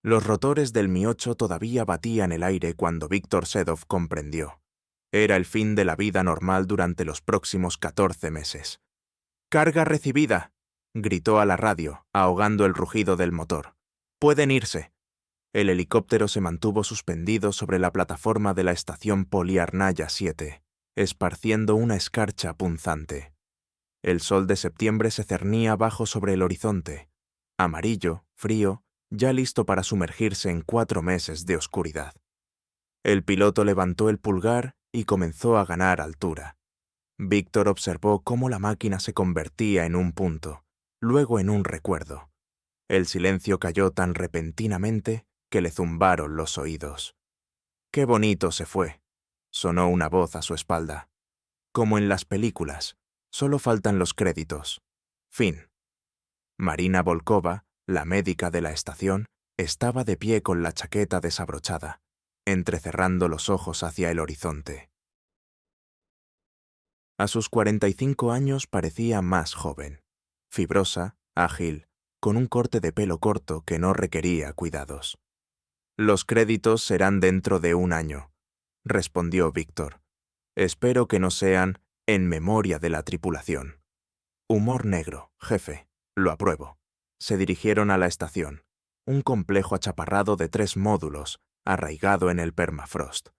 Los rotores del Mi-8 todavía batían el aire cuando Víctor Sedov comprendió. Era el fin de la vida normal durante los próximos 14 meses. «¡Carga recibida!», gritó a la radio, ahogando el rugido del motor. «¡Pueden irse!». El helicóptero se mantuvo suspendido sobre la plataforma de la estación Poliarnaya 7, esparciendo una escarcha punzante. El sol de septiembre se cernía bajo sobre el horizonte, amarillo, frío, ya listo para sumergirse en 4 meses de oscuridad. El piloto levantó el pulgar y comenzó a ganar altura. Víctor observó cómo la máquina se convertía en un punto, luego en un recuerdo. El silencio cayó tan repentinamente que le zumbaron los oídos. «¡Qué bonito se fue!», sonó una voz a su espalda. «Como en las películas, solo faltan los créditos. Fin». Marina Volkova, la médica de la estación, estaba de pie con la chaqueta desabrochada, entrecerrando los ojos hacia el horizonte. A sus 45 años parecía más joven, fibrosa, ágil, con un corte de pelo corto que no requería cuidados. «Los créditos serán dentro de 1 año», respondió Víctor. «Espero que no sean en memoria de la tripulación». «Humor negro, jefe, lo apruebo». Se dirigieron a la estación, un complejo achaparrado de 3 módulos, arraigado en el permafrost.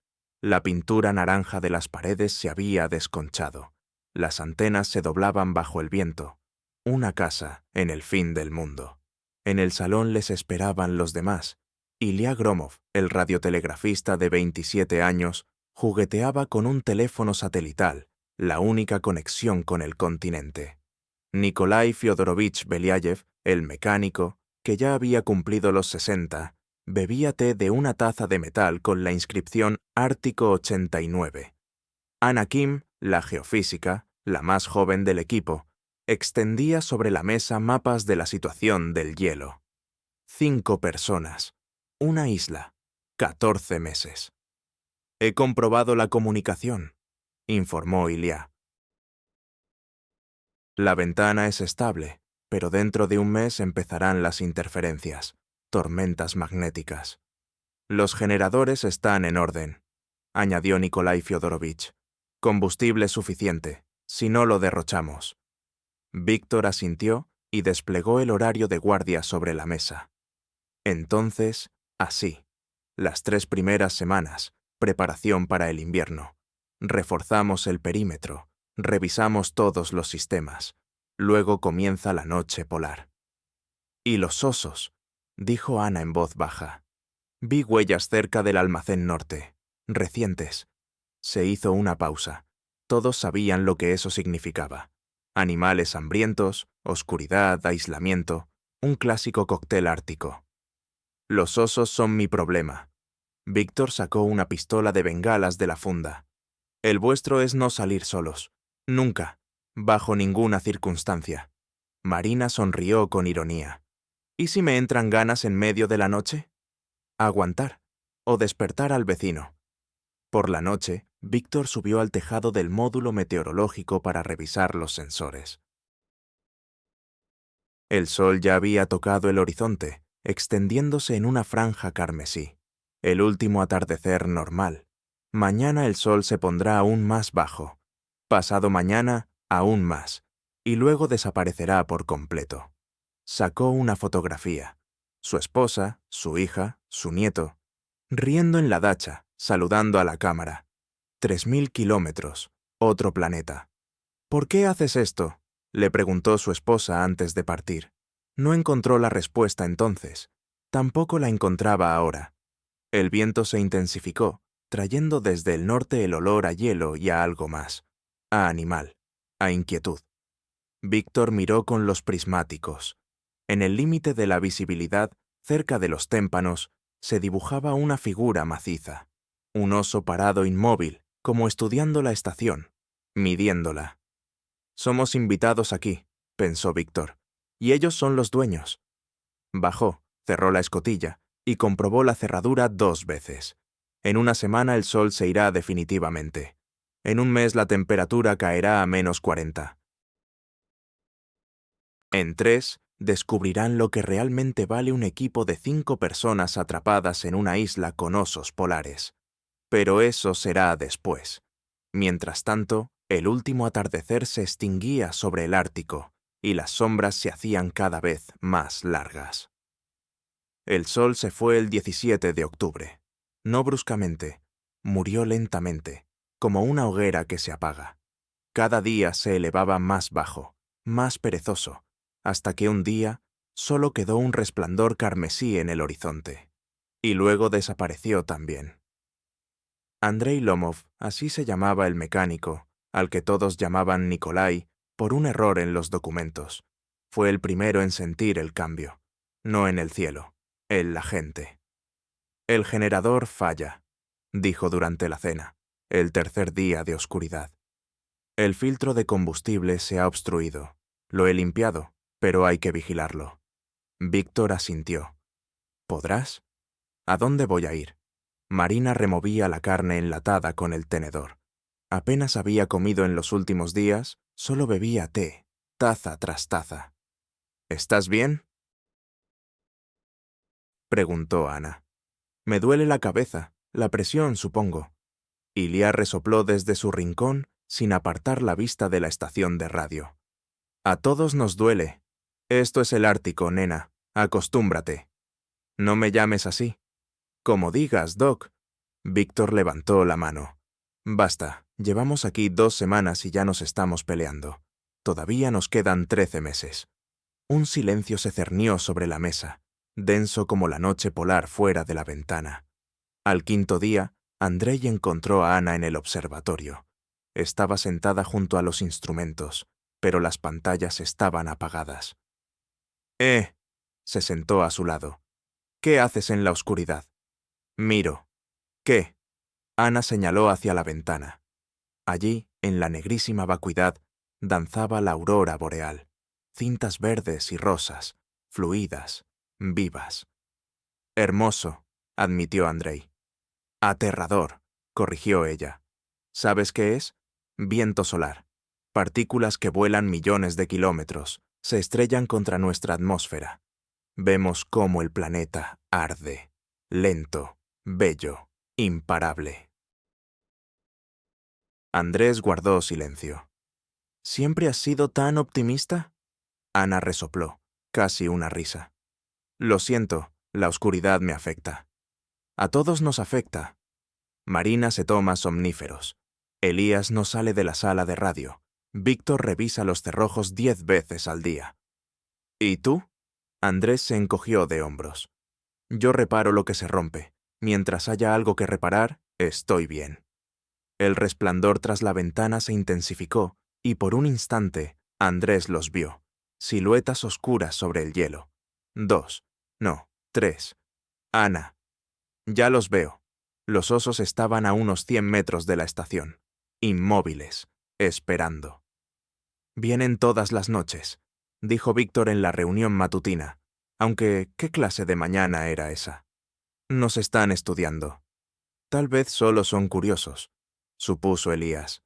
La pintura naranja de las paredes se había desconchado. Las antenas se doblaban bajo el viento. Una casa en el fin del mundo. En el salón les esperaban los demás. Ilya Gromov, el radiotelegrafista de 27 años, jugueteaba con un teléfono satelital, la única conexión con el continente. Nikolai Fyodorovich Beliayev, el mecánico, que ya había cumplido los 60, bebía té de una taza de metal con la inscripción Ártico 89. Anna Kim, la geofísica, la más joven del equipo, extendía sobre la mesa mapas de la situación del hielo. 5 personas, una isla, 14 meses. «He comprobado la comunicación», informó Ilya. «La ventana es estable, pero dentro de 1 mes empezarán las interferencias, tormentas magnéticas. Los generadores están en orden», añadió Nikolai Fyodorovich. «Combustible suficiente, si no lo derrochamos». Víctor asintió y desplegó el horario de guardia sobre la mesa. Entonces, así, las 3 primeras semanas, preparación para el invierno. Reforzamos el perímetro, revisamos todos los sistemas. Luego comienza la noche polar. «¿Y los osos?», dijo Ana en voz baja. «Vi huellas cerca del almacén norte, recientes». Se hizo una pausa. Todos sabían lo que eso significaba. Animales hambrientos, oscuridad, aislamiento, un clásico cóctel ártico. «Los osos son mi problema». Víctor sacó una pistola de bengalas de la funda. «El vuestro es no salir solos. Nunca. Bajo ninguna circunstancia». Marina sonrió con ironía. «¿Y si me entran ganas en medio de la noche?». «Aguantar. O despertar al vecino». Por la noche, Víctor subió al tejado del módulo meteorológico para revisar los sensores. El sol ya había tocado el horizonte, extendiéndose en una franja carmesí. El último atardecer normal. Mañana el sol se pondrá aún más bajo. Pasado mañana, aún más. Y luego desaparecerá por completo. Sacó una fotografía. Su esposa, su hija, su nieto, riendo en la dacha, saludando a la cámara. 3000 kilómetros, otro planeta. «¿Por qué haces esto?», le preguntó su esposa antes de partir. No encontró la respuesta entonces. Tampoco la encontraba ahora. El viento se intensificó, trayendo desde el norte el olor a hielo y a algo más. A animal, a inquietud. Víctor miró con los prismáticos. En el límite de la visibilidad, cerca de los témpanos, se dibujaba una figura maciza. Un oso parado inmóvil, como estudiando la estación, midiéndola. «Somos invitados aquí», pensó Víctor, «y ellos son los dueños». Bajó, cerró la escotilla y comprobó la cerradura 2 veces. En 1 semana el sol se irá definitivamente. En 1 mes la temperatura caerá a -40. En 3, descubrirán lo que realmente vale un equipo de 5 personas atrapadas en una isla con osos polares. Pero eso será después. Mientras tanto, el último atardecer se extinguía sobre el Ártico y las sombras se hacían cada vez más largas. El sol se fue el 17 de octubre. No bruscamente, murió lentamente, como una hoguera que se apaga. Cada día se elevaba más bajo, más perezoso, hasta que un día solo quedó un resplandor carmesí en el horizonte. Y luego desapareció también. Andrei Lomov, así se llamaba el mecánico, al que todos llamaban Nikolai, por un error en los documentos. Fue el primero en sentir el cambio, no en el cielo, en la gente. El generador falla, dijo durante la cena, el tercer día de oscuridad. El filtro de combustible se ha obstruido. Lo he limpiado, pero hay que vigilarlo. Víctor asintió. ¿Podrás? ¿A dónde voy a ir? Marina removía la carne enlatada con el tenedor. Apenas había comido en los últimos días, solo bebía té, taza tras taza. ¿Estás bien?, preguntó Ana. Me duele la cabeza, la presión, supongo. Ilia resopló desde su rincón sin apartar la vista de la estación de radio. A todos nos duele. Esto es el Ártico, nena. Acostúmbrate. No me llames así. Como digas, Doc. Víctor levantó la mano. Basta, llevamos aquí 2 semanas y ya nos estamos peleando. Todavía nos quedan 13 meses. Un silencio se cernió sobre la mesa, denso como la noche polar fuera de la ventana. Al quinto día, Andrei encontró a Ana en el observatorio. Estaba sentada junto a los instrumentos, pero las pantallas estaban apagadas. Se sentó a su lado. ¿Qué haces en la oscuridad? Miro. ¿Qué? Ana señaló hacia la ventana. Allí, en la negrísima vacuidad, danzaba la aurora boreal. Cintas verdes y rosas, fluidas, vivas. Hermoso, admitió Andrei. Aterrador, corrigió ella. ¿Sabes qué es? Viento solar. Partículas que vuelan millones de kilómetros, se estrellan contra nuestra atmósfera. Vemos cómo el planeta arde, lento, bello, imparable. Andrés guardó silencio. ¿Siempre has sido tan optimista? Ana resopló, casi una risa. Lo siento, la oscuridad me afecta. A todos nos afecta. Marina se toma somníferos. Elías no sale de la sala de radio. Víctor revisa los cerrojos 10 veces al día. ¿Y tú? Andrés se encogió de hombros. Yo reparo lo que se rompe. Mientras haya algo que reparar, estoy bien. El resplandor tras la ventana se intensificó y por un instante Andrés los vio. Siluetas oscuras sobre el hielo. 2, no, 3. Ana. Ya los veo. Los osos estaban a unos 100 metros de la estación, inmóviles, esperando. Vienen todas las noches, dijo Víctor en la reunión matutina, aunque ¿qué clase de mañana era esa? Nos están estudiando. Tal vez solo son curiosos, supuso Elías.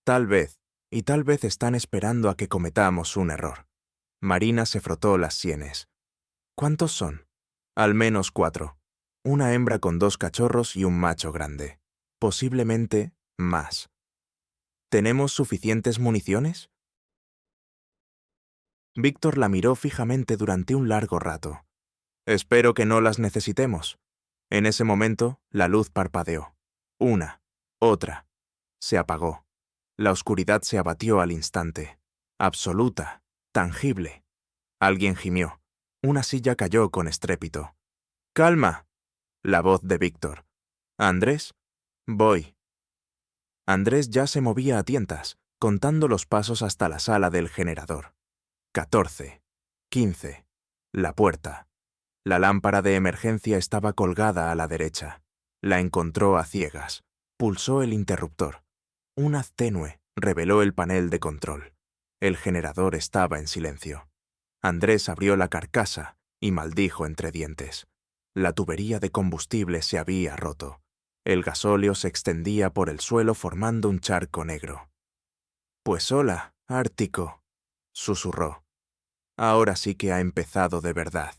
Tal vez, y tal vez están esperando a que cometamos un error. Marina se frotó las sienes. ¿Cuántos son? Al menos 4. Una hembra con 2 cachorros y un macho grande. Posiblemente más. ¿Tenemos suficientes municiones? Víctor la miró fijamente durante un largo rato. Espero que no las necesitemos. En ese momento, la luz parpadeó. Una, otra. Se apagó. La oscuridad se abatió al instante. Absoluta, tangible. Alguien gimió. Una silla cayó con estrépito. ¡Calma! La voz de Víctor. ¿Andrés? Voy. Andrés ya se movía a tientas, contando los pasos hasta la sala del generador. 14, 15. La puerta. La lámpara de emergencia estaba colgada a la derecha. La encontró a ciegas. Pulsó el interruptor. Un haz tenue reveló el panel de control. El generador estaba en silencio. Andrés abrió la carcasa y maldijo entre dientes. La tubería de combustible se había roto. El gasóleo se extendía por el suelo formando un charco negro. «Pues hola, Ártico», susurró. Ahora sí que ha empezado de verdad.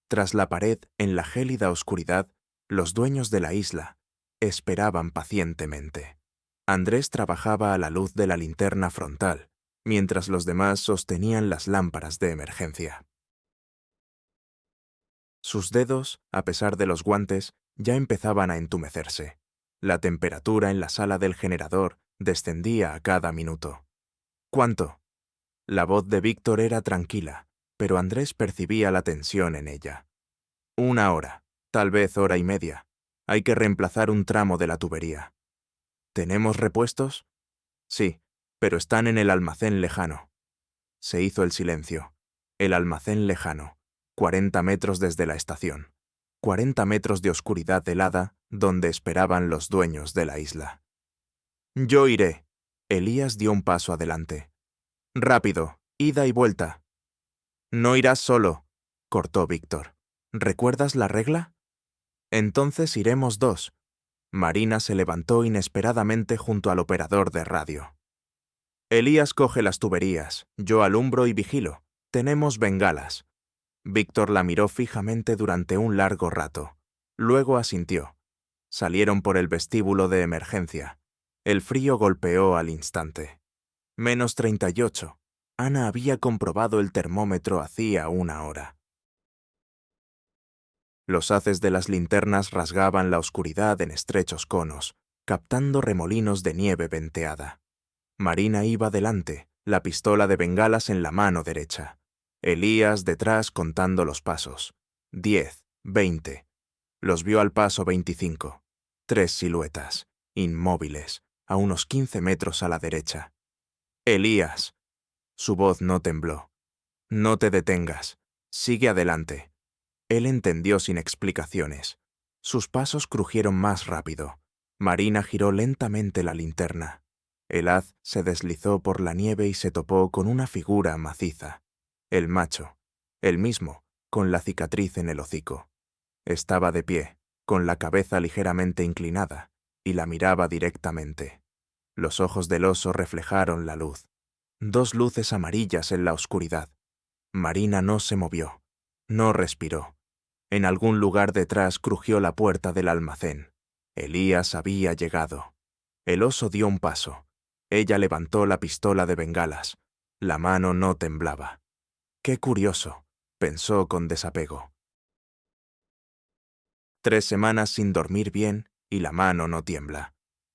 Tras la pared, en la gélida oscuridad, los dueños de la isla esperaban pacientemente. Andrés trabajaba a la luz de la linterna frontal, mientras los demás sostenían las lámparas de emergencia. Sus dedos, a pesar de los guantes, ya empezaban a entumecerse. La temperatura en la sala del generador descendía a cada minuto. ¿Cuánto? La voz de Víctor era tranquila, pero Andrés percibía la tensión en ella. 1 hora, tal vez hora y media. Hay que reemplazar un tramo de la tubería. ¿Tenemos repuestos? Sí, pero están en el almacén lejano. Se hizo el silencio. El almacén lejano, 40 metros desde la estación. 40 metros de oscuridad helada donde esperaban los dueños de la isla. Yo iré. Elías dio un paso adelante. Rápido, ida y vuelta. No irás solo, cortó Víctor. ¿Recuerdas la regla? Entonces iremos dos. Marina se levantó inesperadamente junto al operador de radio. Elías coge las tuberías, yo alumbro y vigilo. Tenemos bengalas. Víctor la miró fijamente durante un largo rato. Luego asintió. Salieron por el vestíbulo de emergencia. El frío golpeó al instante. -38. Ana había comprobado el termómetro hacía 1 hora. Los haces de las linternas rasgaban la oscuridad en estrechos conos, captando remolinos de nieve venteada. Marina iba delante, la pistola de bengalas en la mano derecha. Elías detrás contando los pasos. 10, 20. Los vio al paso 25. 3 siluetas, inmóviles, a unos 15 metros a la derecha. Elías. Su voz no tembló. No te detengas. Sigue adelante. Él entendió sin explicaciones. Sus pasos crujieron más rápido. Marina giró lentamente la linterna. El haz se deslizó por la nieve y se topó con una figura maciza. El macho, el mismo, con la cicatriz en el hocico. Estaba de pie, con la cabeza ligeramente inclinada, y la miraba directamente. Los ojos del oso reflejaron la luz. 2 luces amarillas en la oscuridad. Marina no se movió, no respiró. En algún lugar detrás crujió la puerta del almacén. Elías había llegado. El oso dio un paso. Ella levantó la pistola de bengalas. La mano no temblaba. Qué curioso, pensó con desapego. 3 semanas sin dormir bien y la mano no tiembla.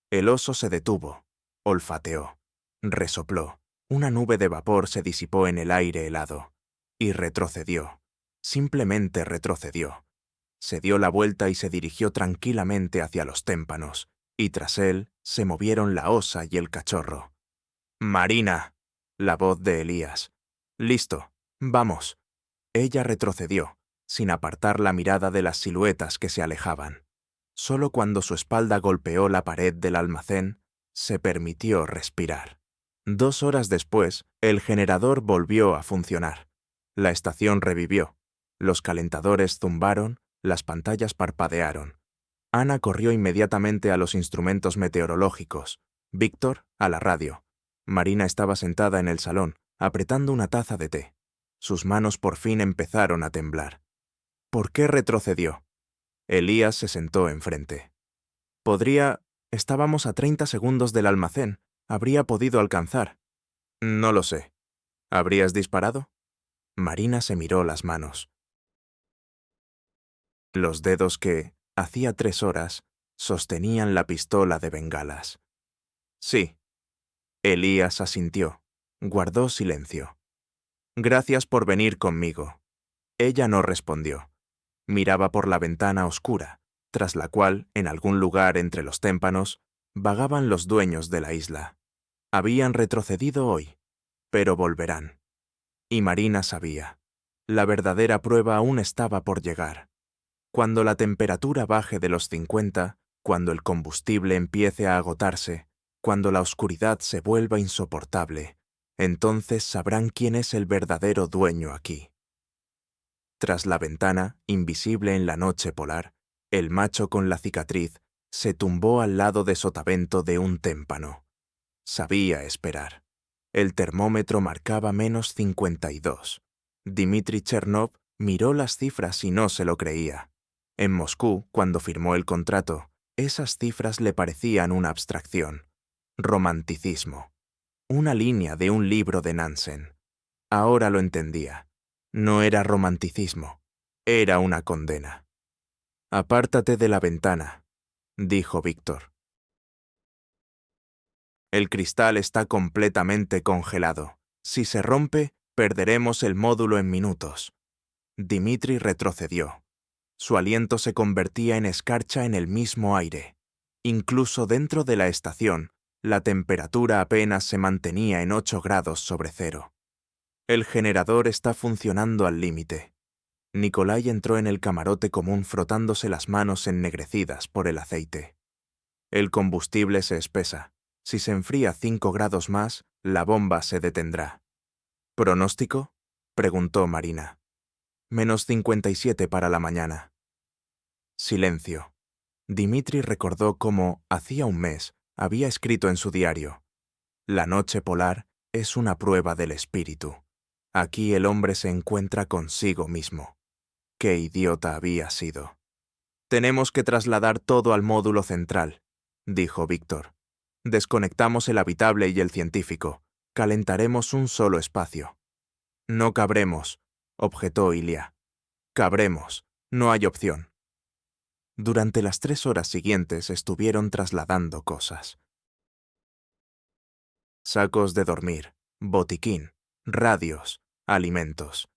El oso se detuvo, olfateó, resopló. Una nube de vapor se disipó en el aire helado y retrocedió. Simplemente retrocedió. Se dio la vuelta y se dirigió tranquilamente hacia los témpanos, y tras él se movieron la osa y el cachorro. «Marina», la voz de Elías. «Listo, vamos». Ella retrocedió, sin apartar la mirada de las siluetas que se alejaban. Solo cuando su espalda golpeó la pared del almacén, se permitió respirar. 2 horas después, el generador volvió a funcionar. La estación revivió. Los calentadores zumbaron, las pantallas parpadearon. Ana corrió inmediatamente a los instrumentos meteorológicos. Víctor, a la radio. Marina estaba sentada en el salón, apretando una taza de té. Sus manos por fin empezaron a temblar. ¿Por qué retrocedió? Elías se sentó enfrente. Estábamos a 30 segundos del almacén. Habría podido alcanzar. No lo sé. ¿Habrías disparado? Marina se miró las manos. Los dedos que, hacía 3 horas, sostenían la pistola de bengalas. Sí. Elías asintió. Guardó silencio. Gracias por venir conmigo. Ella no respondió. Miraba por la ventana oscura, tras la cual, en algún lugar entre los témpanos, vagaban los dueños de la isla. Habían retrocedido hoy, pero volverán. Y Marina sabía. La verdadera prueba aún estaba por llegar. Cuando la temperatura baje de los 50, cuando el combustible empiece a agotarse, cuando la oscuridad se vuelva insoportable, entonces sabrán quién es el verdadero dueño aquí. Tras la ventana, invisible en la noche polar, el macho con la cicatriz se tumbó al lado de sotavento de un témpano. Sabía esperar. El termómetro marcaba -52. Dmitri Chernov miró las cifras y no se lo creía. En Moscú, cuando firmó el contrato, esas cifras le parecían una abstracción. Romanticismo. Una línea de un libro de Nansen. Ahora lo entendía. No era romanticismo. Era una condena. «Apártate de la ventana», dijo Víctor. «El cristal está completamente congelado. Si se rompe, perderemos el módulo en minutos». Dmitri retrocedió. Su aliento se convertía en escarcha en el mismo aire. Incluso dentro de la estación, la temperatura apenas se mantenía en 8 grados sobre cero. «El generador está funcionando al límite». Nikolai entró en el camarote común frotándose las manos ennegrecidas por el aceite. «El combustible se espesa. Si se enfría 5 grados más, la bomba se detendrá». «¿Pronóstico?», preguntó Marina. -57 para la mañana. Silencio. Dmitri recordó cómo, hacía un mes, había escrito en su diario: «La noche polar es una prueba del espíritu. Aquí el hombre se encuentra consigo mismo». Qué idiota había sido. «Tenemos que trasladar todo al módulo central», dijo Víctor. «Desconectamos el habitable y el científico. Calentaremos un solo espacio». «No cabremos», objetó Ilya. «Cabremos. No hay opción». Durante las 3 horas siguientes estuvieron trasladando cosas. Sacos de dormir, botiquín, radios, alimentos.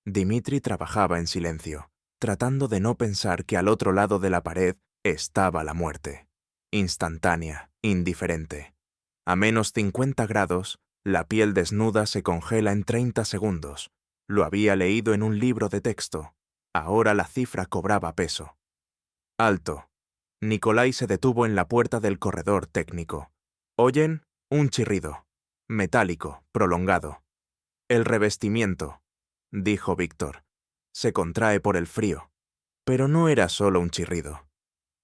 Dmitri trabajaba en silencio, tratando de no pensar que al otro lado de la pared estaba la muerte. Instantánea, indiferente. A -50 grados, la piel desnuda se congela en 30 segundos. Lo había leído en un libro de texto. Ahora la cifra cobraba peso. «Alto». Nikolai se detuvo en la puerta del corredor técnico. «¿Oyen? Un chirrido. Metálico, prolongado». «El revestimiento», dijo Víctor. «Se contrae por el frío». Pero no era solo un chirrido.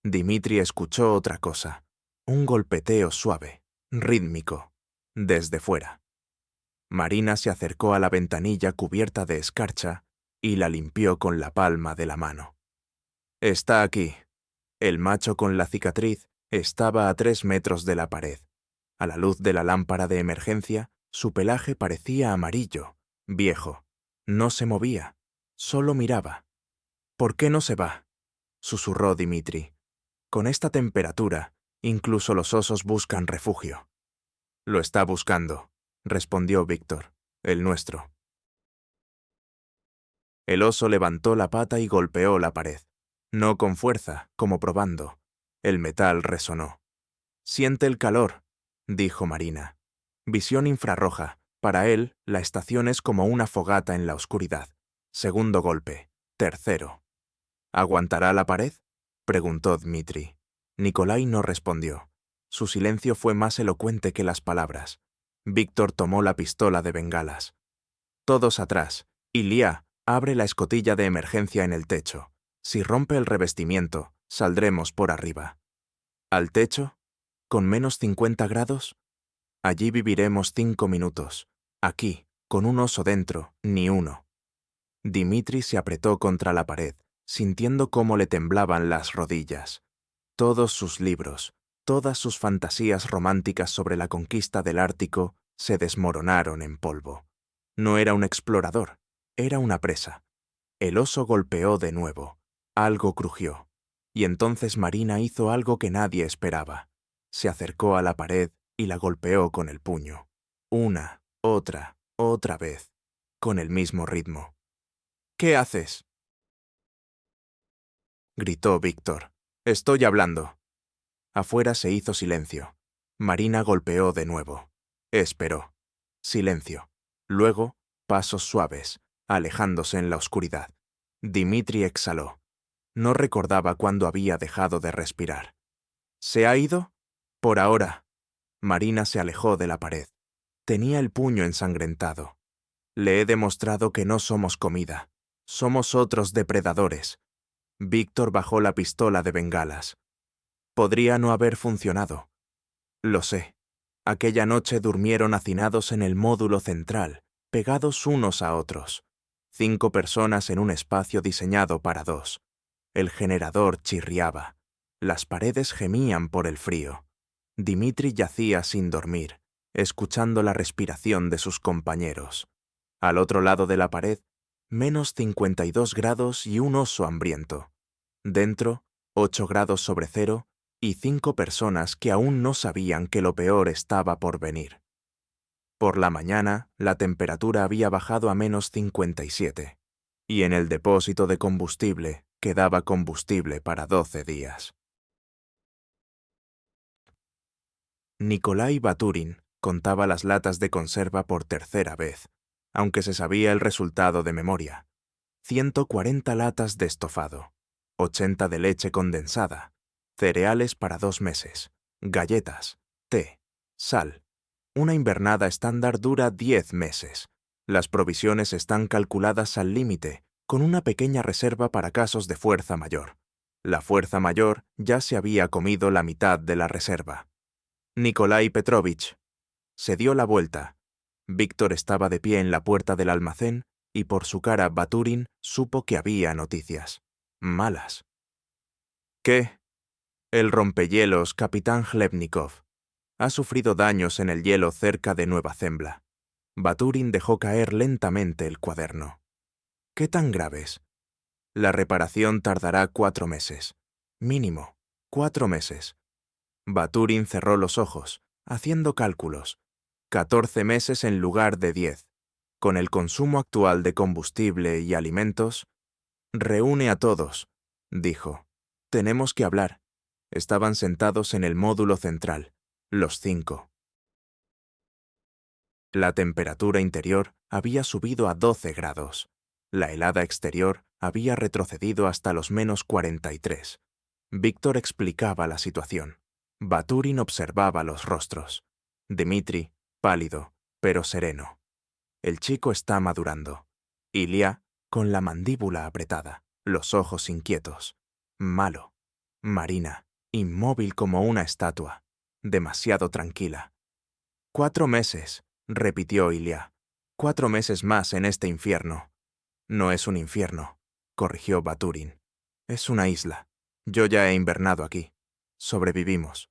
Dmitri escuchó otra cosa. Un golpeteo suave, rítmico, desde fuera. Marina se acercó a la ventanilla cubierta de escarcha y la limpió con la palma de la mano. «Está aquí». El macho con la cicatriz estaba a 3 metros de la pared. A la luz de la lámpara de emergencia, su pelaje parecía amarillo, viejo. No se movía, solo miraba. «¿Por qué no se va?», susurró Dmitri. «Con esta temperatura, incluso los osos buscan refugio». «Lo está buscando», respondió Víctor, «el nuestro». El oso levantó la pata y golpeó la pared. No con fuerza, como probando. El metal resonó. «Siente el calor», dijo Marina. «Visión infrarroja. Para él, la estación es como una fogata en la oscuridad». Segundo golpe. Tercero. «¿Aguantará la pared?», preguntó Dmitri. Nikolai no respondió. Su silencio fue más elocuente que las palabras. Víctor tomó la pistola de bengalas. «Todos atrás. Ilya, abre la escotilla de emergencia en el techo. Si rompe el revestimiento, saldremos por arriba». «¿Al techo? ¿Con -50 grados? Allí viviremos 5 minutos. Aquí, con un oso dentro, ni uno». Dmitri se apretó contra la pared, sintiendo cómo le temblaban las rodillas. Todos sus libros, todas sus fantasías románticas sobre la conquista del Ártico se desmoronaron en polvo. No era un explorador, era una presa. El oso golpeó de nuevo. Algo crujió. Y entonces Marina hizo algo que nadie esperaba. Se acercó a la pared y la golpeó con el puño. Una, otra vez, con el mismo ritmo. «¿Qué haces?», gritó Víctor. «Estoy hablando». Afuera se hizo silencio. Marina golpeó de nuevo. Esperó. Silencio. Luego, pasos suaves, alejándose en la oscuridad. Dmitri exhaló. No recordaba cuándo había dejado de respirar. «¿Se ha ido?». «Por ahora». Marina se alejó de la pared. Tenía el puño ensangrentado. «Le he demostrado que no somos comida. Somos otros depredadores». Víctor bajó la pistola de bengalas. «Podría no haber funcionado». «Lo sé. Aquella noche durmieron hacinados en el módulo central, pegados unos a otros. 5 personas en un espacio diseñado para 2. El generador chirriaba. Las paredes gemían por el frío. Dimitri yacía sin dormir, escuchando la respiración de sus compañeros. Al otro lado de la pared, -52 grados y un oso hambriento. Dentro, 8 grados sobre cero y 5 personas que aún no sabían que lo peor estaba por venir. Por la mañana, la temperatura había bajado a -57, y en el depósito de combustible quedaba combustible para 12 días. Nikolai Baturin contaba las latas de conserva por tercera vez, aunque se sabía el resultado de memoria. 140 latas de estofado, 80 de leche condensada, cereales para 2 meses, galletas, té, sal. Una invernada estándar dura 10 meses. Las provisiones están calculadas al límite, con una pequeña reserva para casos de fuerza mayor. La fuerza mayor ya se había comido la mitad de la reserva. Nikolai Petrovich se dio la vuelta. Víctor estaba de pie en la puerta del almacén y por su cara Baturin supo que había noticias. Malas. ¿Qué? El rompehielos Capitán Hlebnikov ha sufrido daños en el hielo cerca de Nueva Zembla. Baturin dejó caer lentamente el cuaderno. ¿Qué tan graves? La reparación tardará 4 meses. Mínimo, 4 meses. Baturin cerró los ojos, haciendo cálculos. 14 meses en lugar de 10. Con el consumo actual de combustible y alimentos, reúne a todos, dijo. Tenemos que hablar. Estaban sentados en el módulo central, los 5. La temperatura interior había subido a 12 grados. La helada exterior había retrocedido hasta los -43. Víctor explicaba la situación. Baturin observaba los rostros. Dimitri, pálido, pero sereno. El chico está madurando. Ilya, con la mandíbula apretada, los ojos inquietos. Malo. Marina, inmóvil como una estatua. Demasiado tranquila. 4 meses, repitió Ilya. 4 meses más en este infierno. No es un infierno, corrigió Baturin. Es una isla. Yo ya he invernado aquí. Sobrevivimos.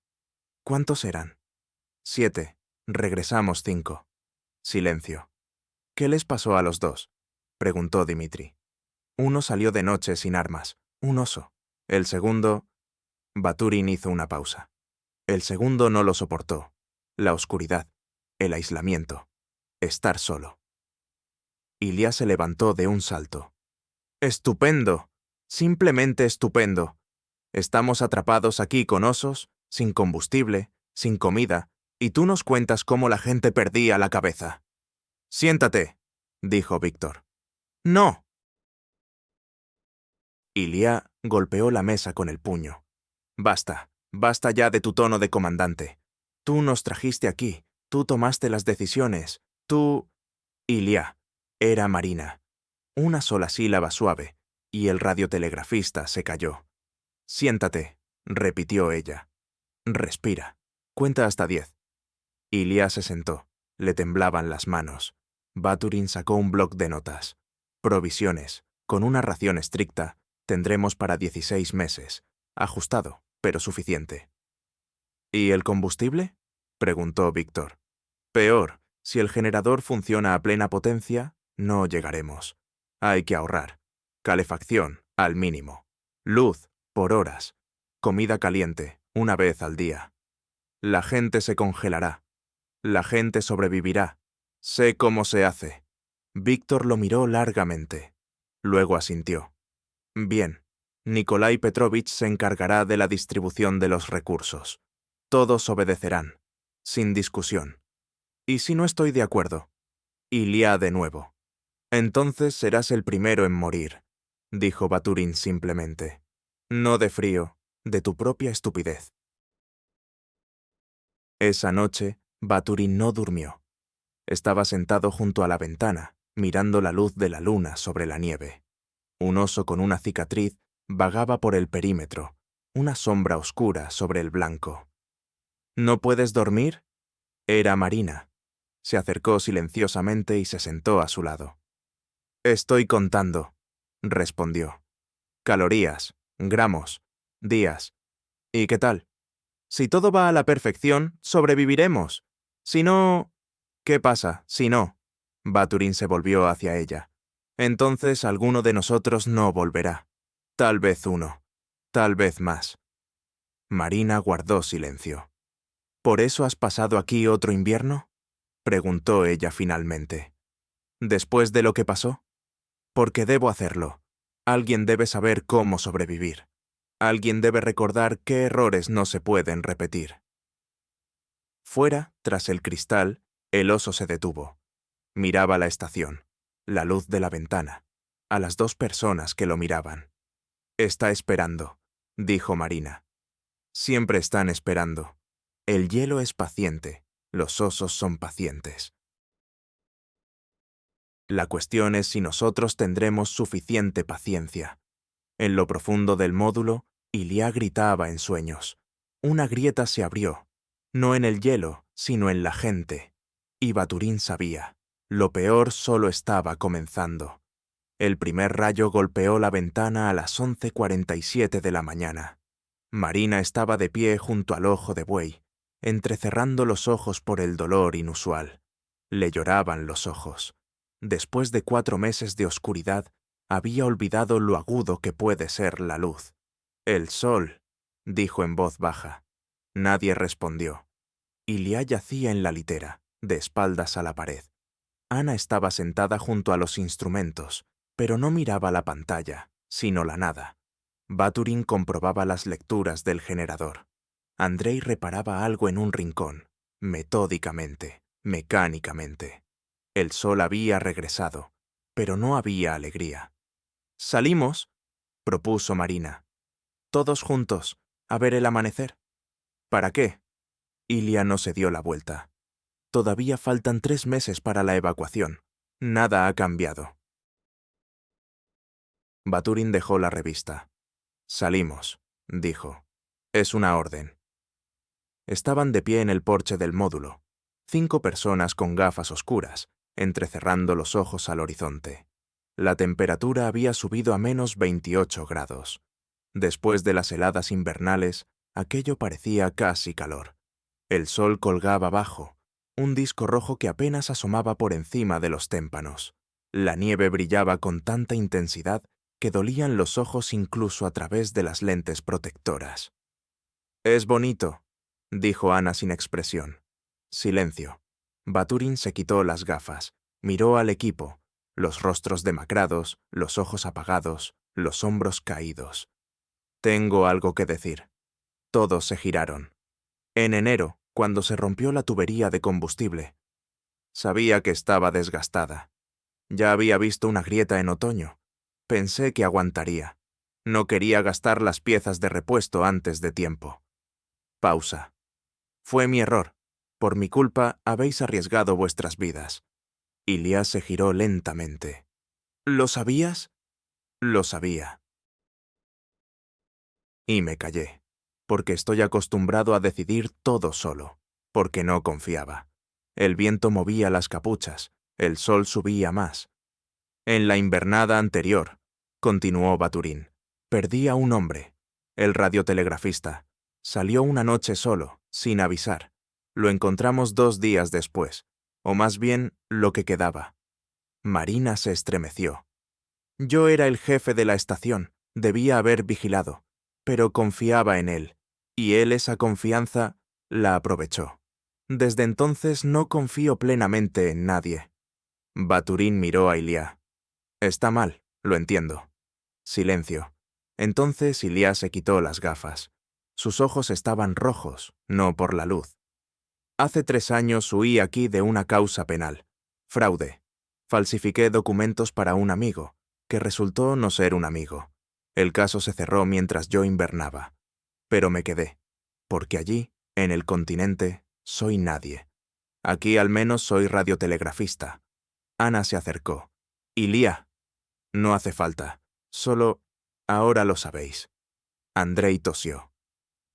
¿Cuántos eran? 7. Regresamos 5. Silencio. ¿Qué les pasó a los 2? Preguntó Dimitri. Uno salió de noche sin armas, un oso. El segundo... Baturin hizo una pausa. El segundo no lo soportó. La oscuridad, el aislamiento, estar solo. Ilya se levantó de un salto. ¡Estupendo! Simplemente estupendo. Estamos atrapados aquí con osos, sin combustible, sin comida, y tú nos cuentas cómo la gente perdía la cabeza. Siéntate, dijo Víctor. ¡No! Ilya golpeó la mesa con el puño. Basta, basta ya de tu tono de comandante. Tú nos trajiste aquí, tú tomaste las decisiones, tú... Ilya, era Marina. Una sola sílaba suave, y el radiotelegrafista se calló. Siéntate, repitió ella. Respira. Cuenta hasta 10. Ilya se sentó. Le temblaban las manos. Baturin sacó un bloc de notas. Provisiones. Con una ración estricta, tendremos para 16 meses. Ajustado, pero suficiente. ¿Y el combustible? Preguntó Víctor. Peor. Si el generador funciona a plena potencia, no llegaremos. Hay que ahorrar. Calefacción, al mínimo. Luz, por horas. Comida caliente, una vez al día. La gente se congelará. La gente sobrevivirá. Sé cómo se hace. Víctor lo miró largamente. Luego asintió. Bien. Nikolai Petrovich se encargará de la distribución de los recursos. Todos obedecerán. Sin discusión. ¿Y si no estoy de acuerdo? Ilya de nuevo. Entonces serás el primero en morir, dijo Baturin simplemente. No de frío, de tu propia estupidez. Esa noche, Baturin no durmió. Estaba sentado junto a la ventana, mirando la luz de la luna sobre la nieve. Un oso con una cicatriz vagaba por el perímetro, una sombra oscura sobre el blanco. ¿No puedes dormir? Era Marina. Se acercó silenciosamente y se sentó a su lado. «Estoy contando», respondió. «Calorías, gramos, días. ¿Y qué tal? Si todo va a la perfección, sobreviviremos. Si no... ¿Qué pasa, si no?» Baturin se volvió hacia ella. «Entonces alguno de nosotros no volverá. Tal vez uno. Tal vez más». Marina guardó silencio. «¿Por eso has pasado aquí otro invierno?», preguntó ella finalmente. «¿Después de lo que pasó? Porque debo hacerlo. Alguien debe saber cómo sobrevivir. Alguien debe recordar qué errores no se pueden repetir». Fuera, tras el cristal, el oso se detuvo. Miraba la estación, la luz de la ventana, a las dos personas que lo miraban. «Está esperando», dijo Marina. «Siempre están esperando. El hielo es paciente, los osos son pacientes. La cuestión es si nosotros tendremos suficiente paciencia». En lo profundo del módulo, Ilia gritaba en sueños. Una grieta se abrió, no en el hielo, sino en la gente. Y Baturin sabía, lo peor solo estaba comenzando. El primer rayo golpeó la ventana a las 11:47 de la mañana. Marina estaba de pie junto al ojo de buey, entrecerrando los ojos por el dolor inusual. Le lloraban los ojos. Después de 4 meses de oscuridad, había olvidado lo agudo que puede ser la luz. «El sol», dijo en voz baja. Nadie respondió. Ilia yacía en la litera, de espaldas a la pared. Ana estaba sentada junto a los instrumentos, pero no miraba la pantalla, sino la nada. Baturin comprobaba las lecturas del generador. Andrei reparaba algo en un rincón, metódicamente, mecánicamente. El sol había regresado, pero no había alegría. «¿Salimos?», propuso Marina. «Todos juntos, a ver el amanecer». «¿Para qué?». Ilia no se dio la vuelta. «Todavía faltan 3 meses para la evacuación. Nada ha cambiado». Baturin dejó la revista. «Salimos», dijo. «Es una orden». Estaban de pie en el porche del módulo, 5 personas con gafas oscuras, entrecerrando los ojos al horizonte. La temperatura había subido a -28 grados. Después de las heladas invernales, aquello parecía casi calor. El sol colgaba bajo, un disco rojo que apenas asomaba por encima de los témpanos. La nieve brillaba con tanta intensidad que dolían los ojos incluso a través de las lentes protectoras. «Es bonito», dijo Ana sin expresión. Silencio. Baturin se quitó las gafas, miró al equipo, los rostros demacrados, los ojos apagados, los hombros caídos. «Tengo algo que decir». Todos se giraron. «En enero, cuando se rompió la tubería de combustible. Sabía que estaba desgastada. Ya había visto una grieta en otoño. Pensé que aguantaría. No quería gastar las piezas de repuesto antes de tiempo». Pausa. «Fue mi error. Por mi culpa habéis arriesgado vuestras vidas». Ilia se giró lentamente. «¿Lo sabías?». «Lo sabía». Y me callé, porque estoy acostumbrado a decidir todo solo, porque no confiaba. El viento movía las capuchas, el sol subía más. «En la invernada anterior», continuó Baturin, «perdí a un hombre, el radiotelegrafista. Salió una noche solo, sin avisar. Lo encontramos 2 días después, o más bien lo que quedaba». Marina se estremeció. «Yo era el jefe de la estación, debía haber vigilado, pero confiaba en él, y él esa confianza la aprovechó. Desde entonces no confío plenamente en nadie». Baturin miró a Ilia. «Está mal, lo entiendo». Silencio. Entonces Ilia se quitó las gafas. Sus ojos estaban rojos, no por la luz. «Hace 3 años huí aquí de una causa penal. Fraude. Falsifiqué documentos para un amigo, que resultó no ser un amigo. El caso se cerró mientras yo invernaba. Pero me quedé, porque allí, en el continente, soy nadie. Aquí al menos soy radiotelegrafista». Ana se acercó. «Ilia». «No hace falta. Solo, ahora lo sabéis». Andrei tosió.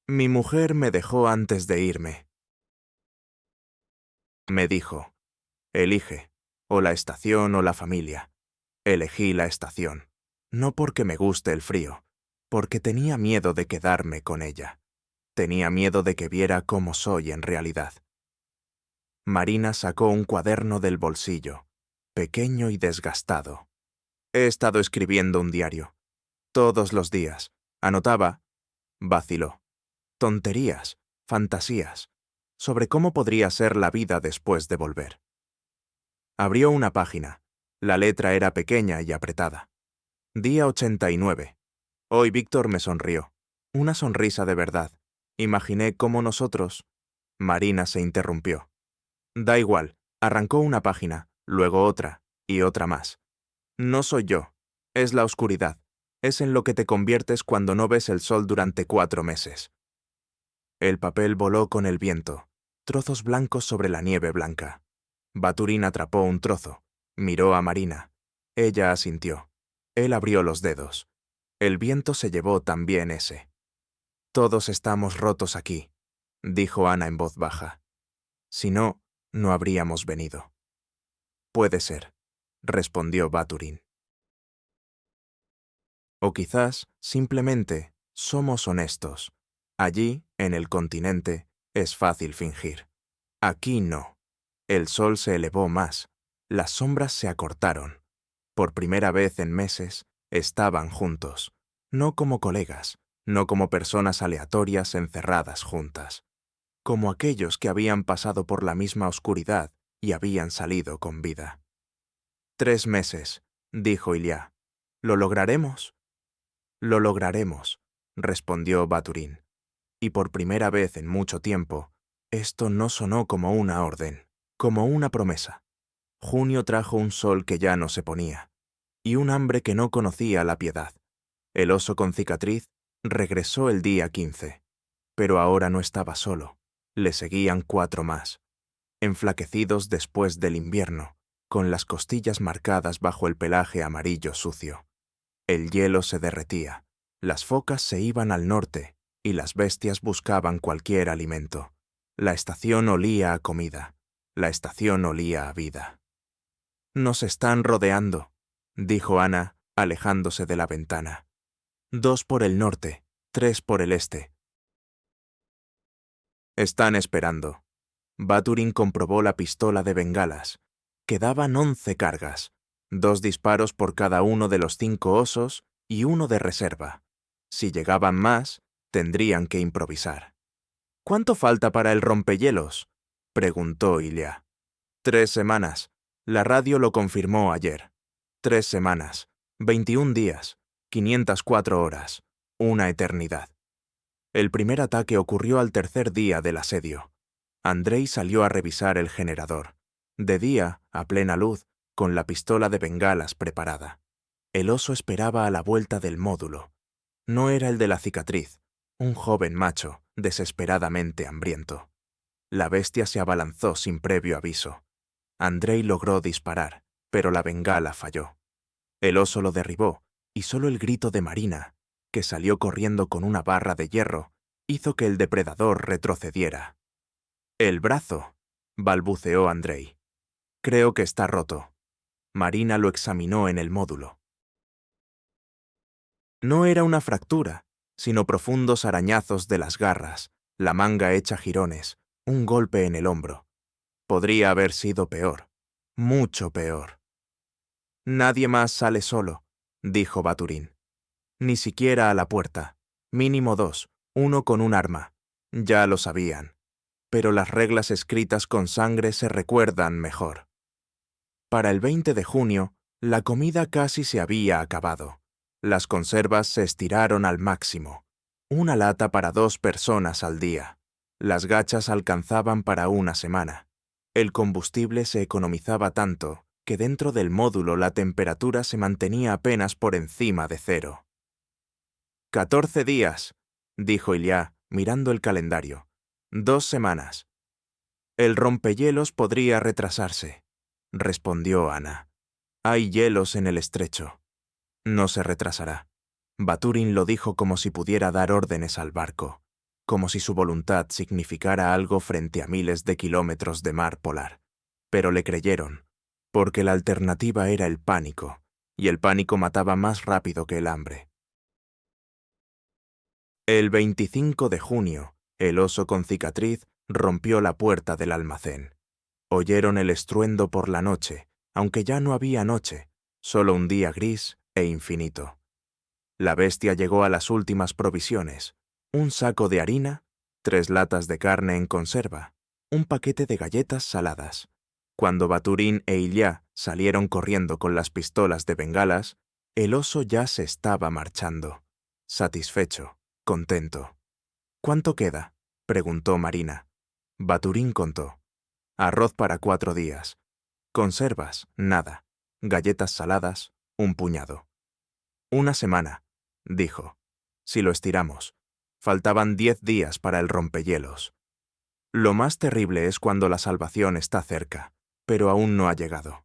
«Mi mujer me dejó antes de irme». Me dijo, elige, o la estación o la familia. Elegí la estación, no porque me guste el frío, porque tenía miedo de quedarme con ella. Tenía miedo de que viera cómo soy en realidad. Marina sacó un cuaderno del bolsillo, pequeño y desgastado. He estado escribiendo un diario. Todos los días. Anotaba, vaciló, tonterías, fantasías, sobre cómo podría ser la vida después de volver. Abrió una página. La letra era pequeña y apretada. Día 89. Hoy Víctor me sonrió. Una sonrisa de verdad. Imaginé cómo nosotros... Marina se interrumpió. Da igual. Arrancó una página, luego otra, y otra más. No soy yo. Es la oscuridad. Es en lo que te conviertes cuando no ves el sol durante 4 meses. El papel voló con el viento, trozos blancos sobre la nieve blanca. Baturín atrapó un trozo, miró a Marina. Ella asintió. Él abrió los dedos. El viento se llevó también ese. Todos estamos rotos aquí, dijo Ana en voz baja. Si no, no habríamos venido. Puede ser, respondió Baturín. O quizás, simplemente, somos honestos. Allí, en el continente, es fácil fingir. Aquí no. El sol se elevó más. Las sombras se acortaron. Por primera vez en meses, estaban juntos. No como colegas, no como personas aleatorias encerradas juntas. Como aquellos que habían pasado por la misma oscuridad y habían salido con vida. 3 meses, dijo Ilia. ¿Lo lograremos? Lo lograremos, respondió Baturín. Y por primera vez en mucho tiempo, esto no sonó como una orden, como una promesa. Junio trajo un sol que ya no se ponía, y un hambre que no conocía la piedad. El oso con cicatriz regresó el día 15, pero ahora no estaba solo, le seguían 4 más, enflaquecidos después del invierno, con las costillas marcadas bajo el pelaje amarillo sucio. El hielo se derretía, las focas se iban al norte y las bestias buscaban cualquier alimento. La estación olía a comida, la estación olía a vida. Nos están rodeando, dijo Ana, alejándose de la ventana. 2 por el norte, 3 por el este. Están esperando. Baturín comprobó la pistola de bengalas. Quedaban 11 cargas, 2 disparos por cada uno de los 5 osos y uno de reserva. Si llegaban más, tendrían que improvisar. ¿Cuánto falta para el rompehielos?, preguntó Ilia. 3 semanas. La radio lo confirmó ayer. 3 semanas, 21 días, 504 horas, una eternidad. El primer ataque ocurrió al tercer día del asedio. Andrei salió a revisar el generador. De día, a plena luz, con la pistola de bengalas preparada. El oso esperaba a la vuelta del módulo. No era el de la cicatriz, un joven macho, desesperadamente hambriento. La bestia se abalanzó sin previo aviso. Andrei logró disparar, pero la bengala falló. El oso lo derribó, y solo el grito de Marina, que salió corriendo con una barra de hierro, hizo que el depredador retrocediera. «El brazo», balbuceó Andrei. «Creo que está roto». Marina lo examinó en el módulo. No era una fractura, sino profundos arañazos de las garras, la manga hecha jirones, un golpe en el hombro. Podría haber sido peor, mucho peor. «Nadie más sale solo», dijo Baturín. «Ni siquiera a la puerta. Mínimo 2, uno con un arma. Ya lo sabían. Pero las reglas escritas con sangre se recuerdan mejor». Para el 20 de junio, la comida casi se había acabado. Las conservas se estiraron al máximo. Una lata para 2 personas al día. Las gachas alcanzaban para una semana. El combustible se economizaba tanto que dentro del módulo la temperatura se mantenía apenas por encima de 0. 14 días, dijo Ilia, mirando el calendario. 2 semanas. El rompehielos podría retrasarse, respondió Ana. Hay hielos en el estrecho. No se retrasará. Baturín lo dijo como si pudiera dar órdenes al barco. como si su voluntad significara algo frente a miles de kilómetros de mar polar. Pero le creyeron, porque la alternativa era el pánico, y el pánico mataba más rápido que el hambre. El 25 de junio, el oso con cicatriz rompió la puerta del almacén. Oyeron el estruendo por la noche, aunque ya no había noche, solo un día gris e infinito. La bestia llegó a las últimas provisiones: un saco de harina, 3 latas de carne en conserva, un paquete de galletas saladas. Cuando Baturín e Ilya salieron corriendo con las pistolas de bengalas, el oso ya se estaba marchando, satisfecho, contento. «¿Cuánto queda?», preguntó Marina. Baturín contó. Arroz para 4 días. Conservas, nada. Galletas saladas, un puñado. «Una semana», dijo. «Si lo estiramos». Faltaban 10 días para el rompehielos. Lo más terrible es cuando la salvación está cerca, pero aún no ha llegado.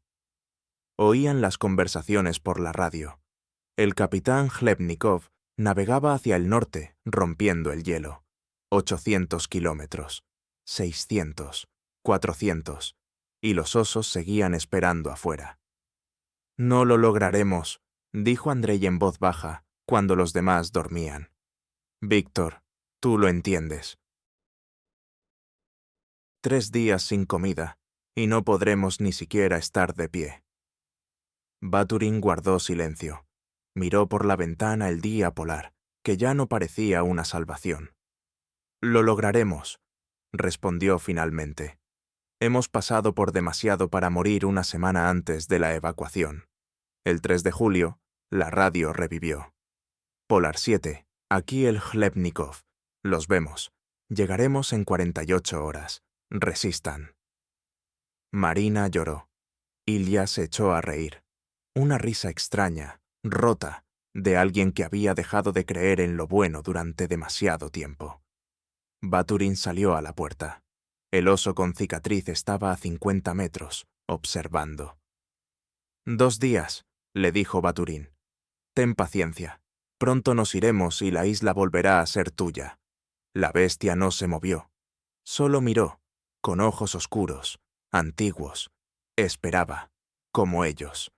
Oían las conversaciones por la radio. El capitán Chlebnikov navegaba hacia el norte, rompiendo el hielo. 800 kilómetros, 600, 400, y los osos seguían esperando afuera. «No lo lograremos», dijo Andrei en voz baja, cuando los demás dormían. «Víctor, tú lo entiendes. 3 días sin comida, y no podremos ni siquiera estar de pie». Baturín guardó silencio. Miró por la ventana el día polar, que ya no parecía una salvación. «Lo lograremos», respondió finalmente. «Hemos pasado por demasiado para morir una semana antes de la evacuación». El 3 de julio, la radio revivió. «Polar 7, aquí el Chlebnikov. Los vemos. Llegaremos en 48 horas. Resistan». Marina lloró. Ilya se echó a reír. Una risa extraña, rota, de alguien que había dejado de creer en lo bueno durante demasiado tiempo. Baturín salió a la puerta. El oso con cicatriz estaba a 50 metros, observando. «2 días», le dijo Baturín. «Ten paciencia. Pronto nos iremos y la isla volverá a ser tuya». La bestia no se movió. Solo miró, con ojos oscuros, antiguos. Esperaba, como ellos.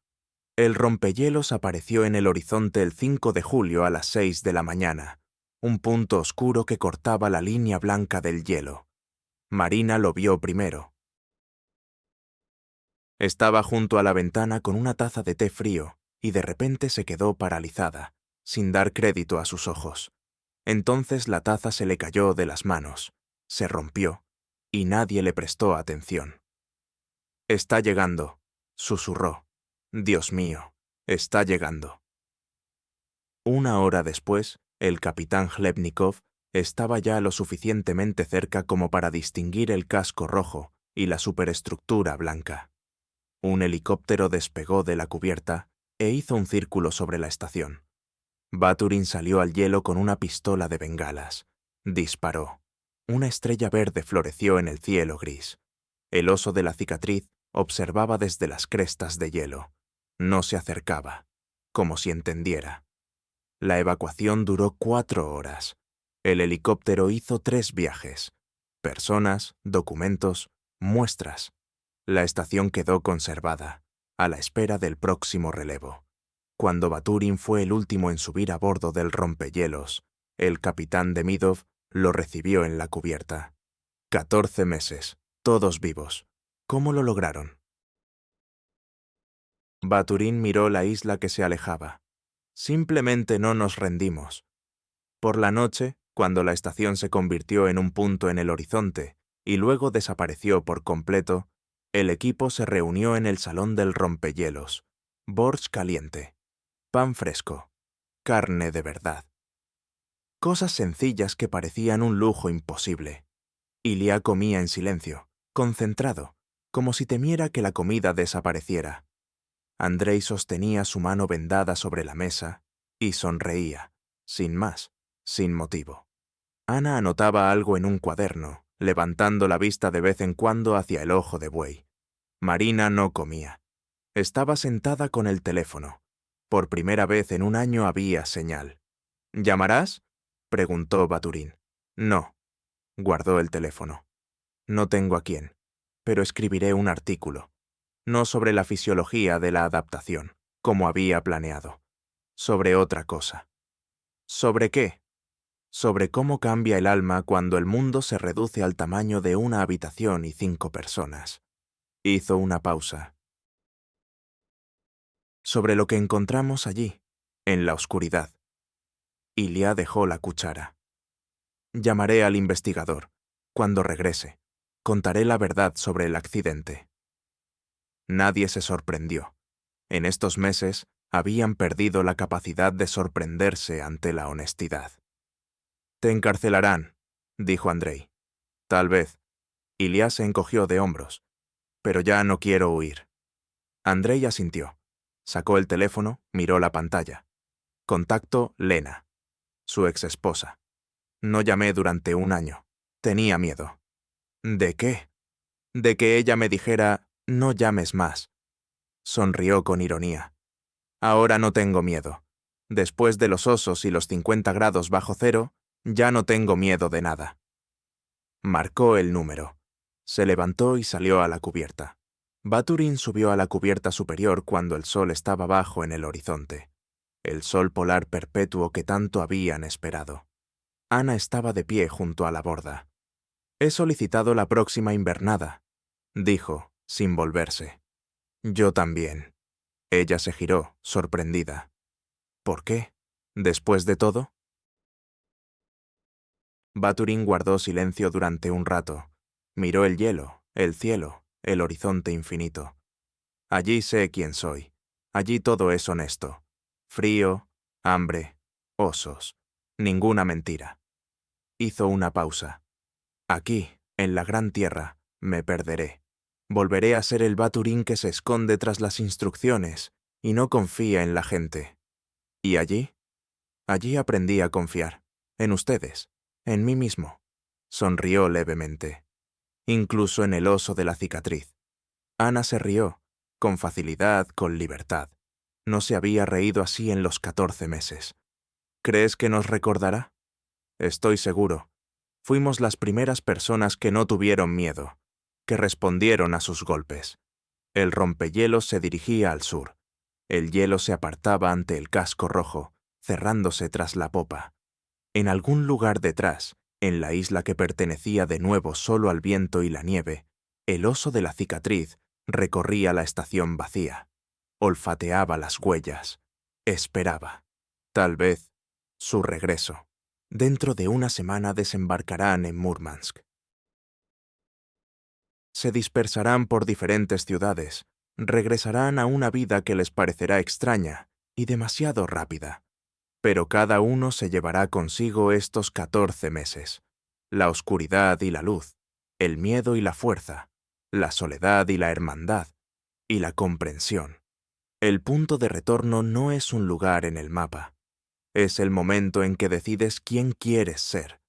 El rompehielos apareció en el horizonte el 5 de julio a las 6 de la mañana, un punto oscuro que cortaba la línea blanca del hielo. Marina lo vio primero. Estaba junto a la ventana con una taza de té frío y de repente se quedó paralizada, sin dar crédito a sus ojos. Entonces la taza se le cayó de las manos, se rompió, y nadie le prestó atención. «Está llegando», susurró. «Dios mío, está llegando». 1 hora después, el capitán Chlebnikov estaba ya lo suficientemente cerca como para distinguir el casco rojo y la superestructura blanca. Un helicóptero despegó de la cubierta e hizo un círculo sobre la estación. Baturín salió al hielo con una pistola de bengalas. Disparó. Una estrella verde floreció en el cielo gris. El oso de la cicatriz observaba desde las crestas de hielo. No se acercaba, como si entendiera. La evacuación duró 4 horas. El helicóptero hizo 3 viajes. Personas, documentos, muestras. La estación quedó conservada, a la espera del próximo relevo. Cuando Baturín fue el último en subir a bordo del rompehielos, el capitán Demidov lo recibió en la cubierta. 14 meses, todos vivos. ¿Cómo lo lograron? Baturín miró la isla que se alejaba. «Simplemente no nos rendimos». Por la noche, cuando la estación se convirtió en un punto en el horizonte y luego desapareció por completo, el equipo se reunió en el salón del rompehielos. Borsch caliente, pan fresco, carne de verdad. Cosas sencillas que parecían un lujo imposible. Ilya comía en silencio, concentrado, como si temiera que la comida desapareciera. Andrei sostenía su mano vendada sobre la mesa y sonreía, sin más, sin motivo. Ana anotaba algo en un cuaderno, levantando la vista de vez en cuando hacia el ojo de buey. Marina no comía. Estaba sentada con el teléfono. Por primera vez en un año había señal. «¿Llamarás?», preguntó Baturín. «No», Guardó el teléfono. No tengo a quién, pero escribiré un artículo. No sobre la fisiología de la adaptación, como había planeado. Sobre otra cosa. ¿Sobre qué? Sobre cómo cambia el alma cuando el mundo se reduce al tamaño de una habitación y 5 personas. Hizo una pausa. Sobre lo que encontramos allí, en la oscuridad. Ilia dejó la cuchara. Llamaré al investigador. Cuando regrese, contaré la verdad sobre el accidente. Nadie se sorprendió. En estos meses habían perdido la capacidad de sorprenderse ante la honestidad. «Te encarcelarán», dijo Andrei. «Tal vez». Ilia se encogió de hombros. «Pero ya no quiero huir». Andrei asintió. Sacó el teléfono, miró la pantalla. Contacto Lena, su exesposa. No llamé durante un año. Tenía miedo. ¿De qué? De que ella me dijera, no llames más. Sonrió con ironía. Ahora no tengo miedo. Después de los osos y los 50 grados bajo cero, ya no tengo miedo de nada. Marcó el número. Se levantó y salió a la cubierta. Baturin subió a la cubierta superior cuando el sol estaba bajo en el horizonte. El sol polar perpetuo que tanto habían esperado. Ana estaba de pie junto a la borda. «He solicitado la próxima invernada», dijo, sin volverse. «Yo también». Ella se giró, sorprendida. «¿Por qué? ¿Después de todo?» Baturin guardó silencio durante un rato. Miró el hielo, el cielo, el horizonte infinito. «Allí sé quién soy. Allí todo es honesto. Frío, hambre, osos. Ninguna mentira». Hizo una pausa. «Aquí, en la gran tierra, me perderé. Volveré a ser el Baturin que se esconde tras las instrucciones y no confía en la gente. ¿Y allí? Allí aprendí a confiar. En ustedes. En mí mismo». Sonrió levemente. «Incluso en el oso de la cicatriz». Ana se rió, con facilidad, con libertad. No se había reído así en los 14 meses. «¿Crees que nos recordará?» «Estoy seguro. Fuimos las primeras personas que no tuvieron miedo, que respondieron a sus golpes». El rompehielos se dirigía al sur. El hielo se apartaba ante el casco rojo, cerrándose tras la popa. En algún lugar detrás, en la isla que pertenecía de nuevo solo al viento y la nieve, el oso de la cicatriz recorría la estación vacía. Olfateaba las huellas. Esperaba. Tal vez su regreso. Dentro de una semana desembarcarán en Murmansk. Se dispersarán por diferentes ciudades. Regresarán a una vida que les parecerá extraña y demasiado rápida. Pero cada uno se llevará consigo estos 14 meses. La oscuridad y la luz, el miedo y la fuerza, la soledad y la hermandad, y la comprensión. El punto de retorno no es un lugar en el mapa. Es el momento en que decides quién quieres ser,